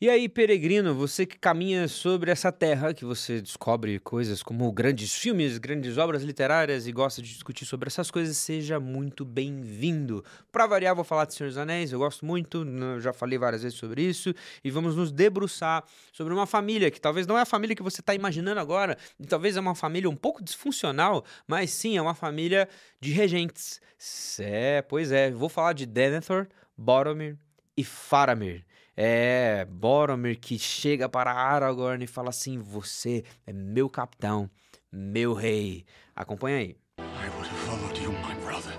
E aí, peregrino, você que caminha sobre essa terra, que você descobre coisas como grandes filmes, grandes obras literárias e gosta de discutir sobre essas coisas, seja muito bem-vindo. Pra variar, vou falar de Senhor dos Anéis, eu gosto muito, já falei várias vezes sobre isso, e vamos nos debruçar sobre uma família que talvez não é a família que você está imaginando agora, e talvez é uma família um pouco disfuncional, mas sim, é uma família de regentes. Pois é, vou falar de Denethor, Boromir e Faramir. É, Boromir que chega para Aragorn e fala assim: Você é meu capitão, meu rei. Acompanha aí. I would have followed you, my brother.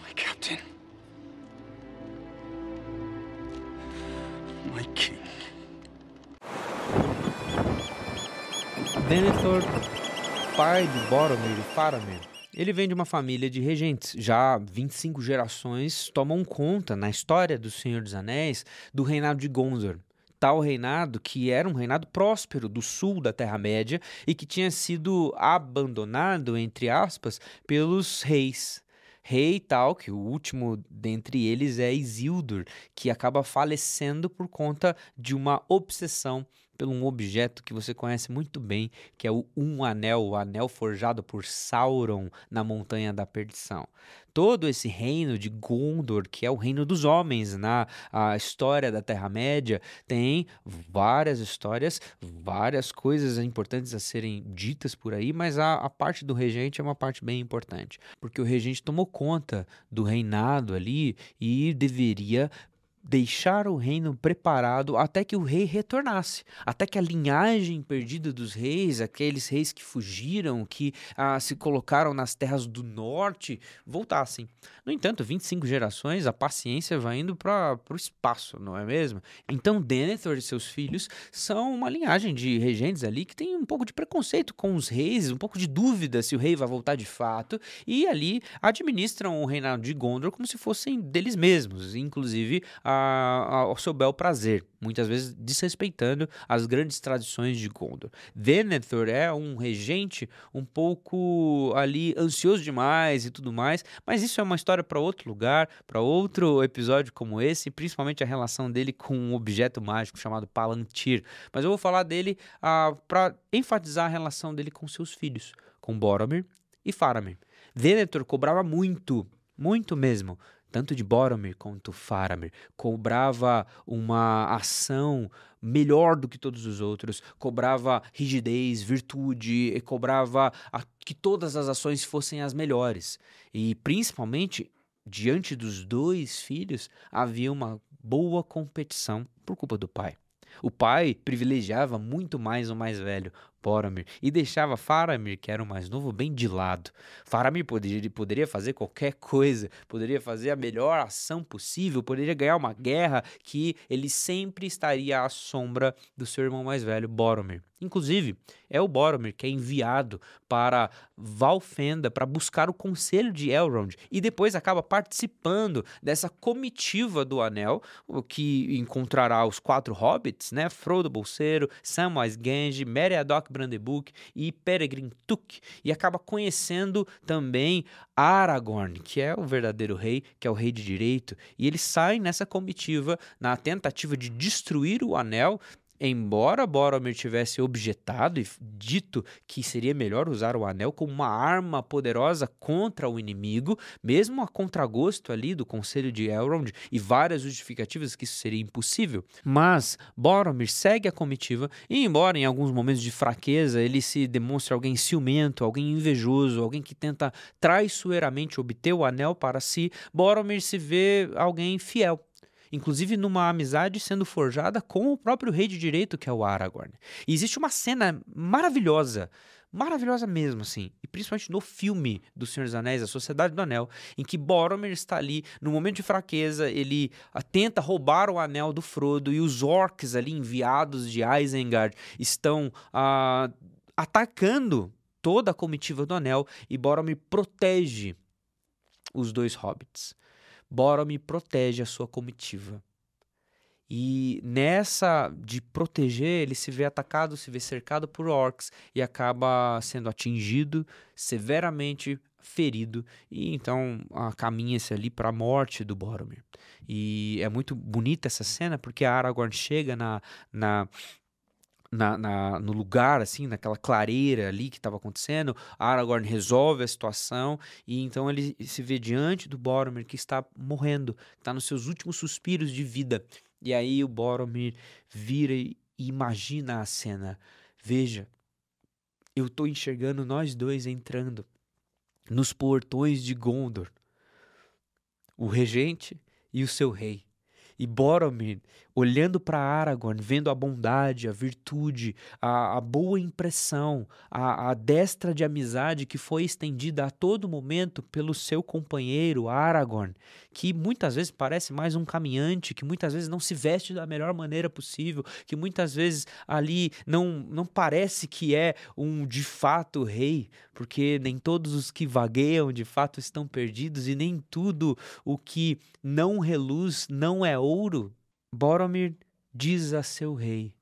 My captain. My king. Denethor, pai de Boromir e Faramir, ele vem de uma família de regentes. Já 25 gerações tomam conta, na história do Senhor dos Anéis, do reinado de Gondor. Tal reinado que era um reinado próspero do sul da Terra-média e que tinha sido abandonado, entre aspas, pelos reis. Rei tal, que o último dentre eles é Isildur, que acaba falecendo por conta de uma obsessão por um objeto que você conhece muito bem, que é o Anel, o anel forjado por Sauron na Montanha da Perdição. Todo esse reino de Gondor, que é o reino dos homens a história da Terra-média, tem várias histórias, várias coisas importantes a serem ditas por aí, mas a parte do regente é uma parte bem importante, porque o regente tomou conta do reinado ali e deveria deixar o reino preparado até que o rei retornasse, até que a linhagem perdida dos reis, aqueles reis que fugiram, que se colocaram nas terras do norte, voltassem. No entanto, 25 gerações, a paciência vai indo para o espaço, não é mesmo? Então, Denethor e seus filhos são uma linhagem de regentes ali que tem um pouco de preconceito com os reis, um pouco de dúvida se o rei vai voltar de fato, e ali administram o reinado de Gondor como se fossem deles mesmos, inclusive ao seu bel prazer, muitas vezes desrespeitando as grandes tradições de Gondor. Denethor é um regente um pouco ali ansioso demais e tudo mais, mas isso é uma história para outro lugar, para outro episódio como esse, principalmente a relação dele com um objeto mágico chamado Palantir. Mas eu vou falar dele para enfatizar a relação dele com seus filhos, com Boromir e Faramir. Denethor cobrava muito, muito mesmo, tanto de Boromir quanto Faramir, cobrava uma ação melhor do que todos os outros, cobrava rigidez, virtude, e cobrava que todas as ações fossem as melhores. E principalmente, diante dos dois filhos, havia uma boa competição por culpa do pai. O pai privilegiava muito mais o mais velho, Boromir, e deixava Faramir, que era o mais novo, bem de lado. Faramir poderia fazer qualquer coisa, poderia fazer a melhor ação possível, poderia ganhar uma guerra que ele sempre estaria à sombra do seu irmão mais velho, Boromir. Inclusive, é o Boromir que é enviado para Valfenda para buscar o conselho de Elrond e depois acaba participando dessa comitiva do Anel, o que encontrará os 4 hobbits, né? Frodo Bolseiro, Samwise Gamgee, Meriadoc Brandebuck e Peregrin Took, e acaba conhecendo também Aragorn, que é o verdadeiro rei, que é o rei de direito, e eles saem nessa comitiva na tentativa de destruir o Anel. Embora Boromir tivesse objetado e dito que seria melhor usar o anel como uma arma poderosa contra o inimigo, mesmo a contragosto ali do conselho de Elrond e várias justificativas que isso seria impossível, mas Boromir segue a comitiva e, embora em alguns momentos de fraqueza ele se demonstre alguém ciumento, alguém invejoso, alguém que tenta traiçoeiramente obter o anel para si, Boromir se vê alguém fiel. Inclusive numa amizade sendo forjada com o próprio rei de direito, que é o Aragorn. E existe uma cena maravilhosa, maravilhosa mesmo, assim, e principalmente no filme do Senhor dos Anéis, A Sociedade do Anel, em que Boromir está ali, no momento de fraqueza, ele tenta roubar o anel do Frodo, e os orcs ali, enviados de Isengard, estão atacando toda a comitiva do anel, e Boromir protege os 2 hobbits. Boromir protege a sua comitiva. E nessa de proteger, ele se vê atacado, se vê cercado por orcs e acaba sendo atingido, severamente ferido, e então caminha-se ali para a morte do Boromir. E é muito bonita essa cena porque a Aragorn chega na, no lugar, assim, naquela clareira ali que estava acontecendo. A Aragorn resolve a situação e então ele se vê diante do Boromir que está morrendo, que está nos seus últimos suspiros de vida. E aí o Boromir vira e imagina a cena. Veja, eu estou enxergando nós dois entrando nos portões de Gondor, o regente e o seu rei. E Boromir, olhando para Aragorn, vendo a bondade, a virtude, a boa impressão, a destra de amizade que foi estendida a todo momento pelo seu companheiro Aragorn, que muitas vezes parece mais um caminhante, que muitas vezes não se veste da melhor maneira possível, que muitas vezes ali não parece que é um de fato rei, porque nem todos os que vagueiam de fato estão perdidos e nem tudo o que não reluz não é ouro. Boromir diz a seu rei: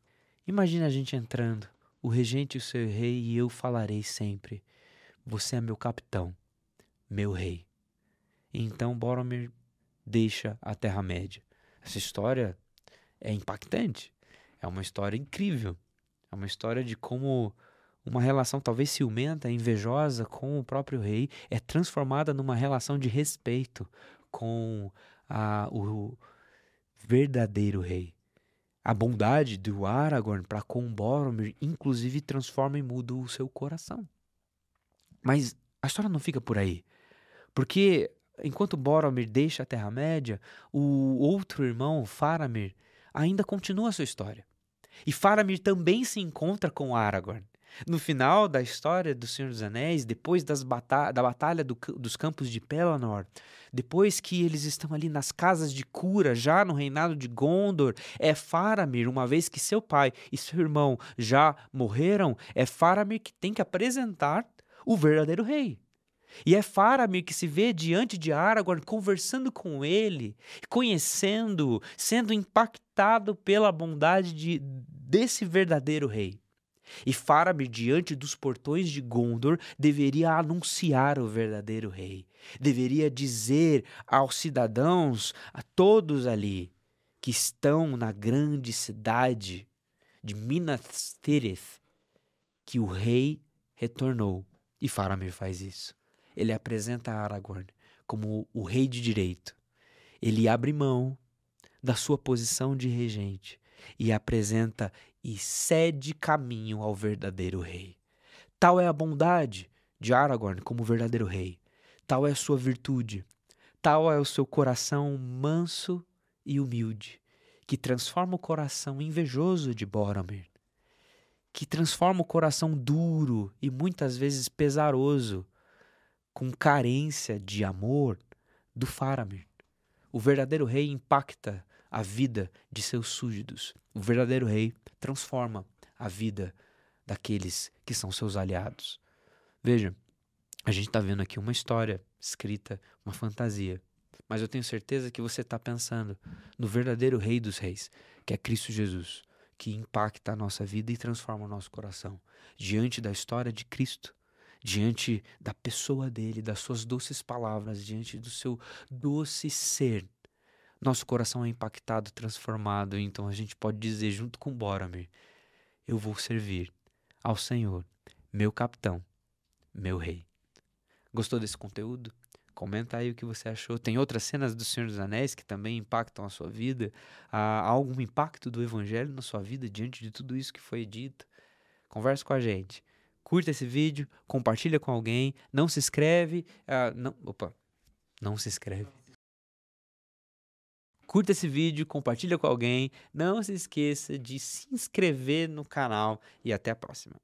imagina a gente entrando, o regente e o seu rei, e eu falarei sempre: você é meu capitão, meu rei. E então Boromir deixa a Terra-média. Essa história é impactante, é uma história incrível, é uma história de como uma relação talvez ciumenta, invejosa com o próprio rei é transformada numa relação de respeito com o verdadeiro rei. A bondade do Aragorn para com Boromir, inclusive, transforma em mudo o seu coração. Mas a história não fica por aí. Porque enquanto Boromir deixa a Terra-média, o outro irmão, Faramir, ainda continua a sua história. E Faramir também se encontra com Aragorn. No final da história do Senhor dos Anéis, depois da batalha dos campos de Pelennor, depois que eles estão ali nas casas de cura, já no reinado de Gondor, é Faramir, uma vez que seu pai e seu irmão já morreram, é Faramir que tem que apresentar o verdadeiro rei. E é Faramir que se vê diante de Aragorn, conversando com ele, conhecendo, sendo impactado pela bondade desse verdadeiro rei. E Faramir, diante dos portões de Gondor, deveria anunciar o verdadeiro rei. Deveria dizer aos cidadãos, a todos ali, que estão na grande cidade de Minas Tirith, que o rei retornou. E Faramir faz isso. Ele apresenta Aragorn como o rei de direito. Ele abre mão da sua posição de regente e apresenta e cede caminho ao verdadeiro rei. Tal é a bondade de Aragorn como verdadeiro rei. Tal é a sua virtude. Tal é o seu coração manso e humilde, que transforma o coração invejoso de Boromir, que transforma o coração duro e muitas vezes pesaroso, com carência de amor, do Faramir. O verdadeiro rei impacta a vida de seus súditos. O verdadeiro rei transforma a vida daqueles que são seus aliados. Veja, a gente está vendo aqui uma história escrita, uma fantasia, mas eu tenho certeza que você está pensando no verdadeiro rei dos reis, que é Cristo Jesus, que impacta a nossa vida e transforma o nosso coração. Diante da história de Cristo, diante da pessoa dele, das suas doces palavras, diante do seu doce ser, nosso coração é impactado, transformado. Então a gente pode dizer junto com Boromir: eu vou servir ao Senhor, meu capitão, meu rei. Gostou desse conteúdo? Comenta aí o que você achou. Tem outras cenas do Senhor dos Anéis que também impactam a sua vida? Há algum impacto do Evangelho na sua vida diante de tudo isso que foi dito? Conversa com a gente. Curta esse vídeo, compartilha com alguém, não se inscreve. Não se inscreve. Curta esse vídeo, compartilha com alguém, não se esqueça de se inscrever no canal e até a próxima.